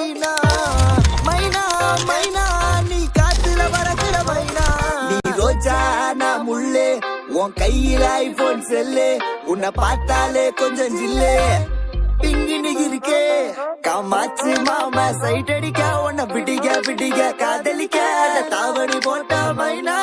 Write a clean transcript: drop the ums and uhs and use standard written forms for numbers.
மைனா மைனா மைனா நீ காத்துல பறக்கிற மைனா நீ ரோஜா நான் முள்ளே உன் கையில ஐபோன் செல்லு உன்னை பார்த்தாலே கொஞ்சம் ஜில்லே பிங்கினி இருக்கே காமாச்சு மாமா சைட் அடிக்க உன்னை பிடிக்க காதலிக்க தாவணி போட்ட மைனா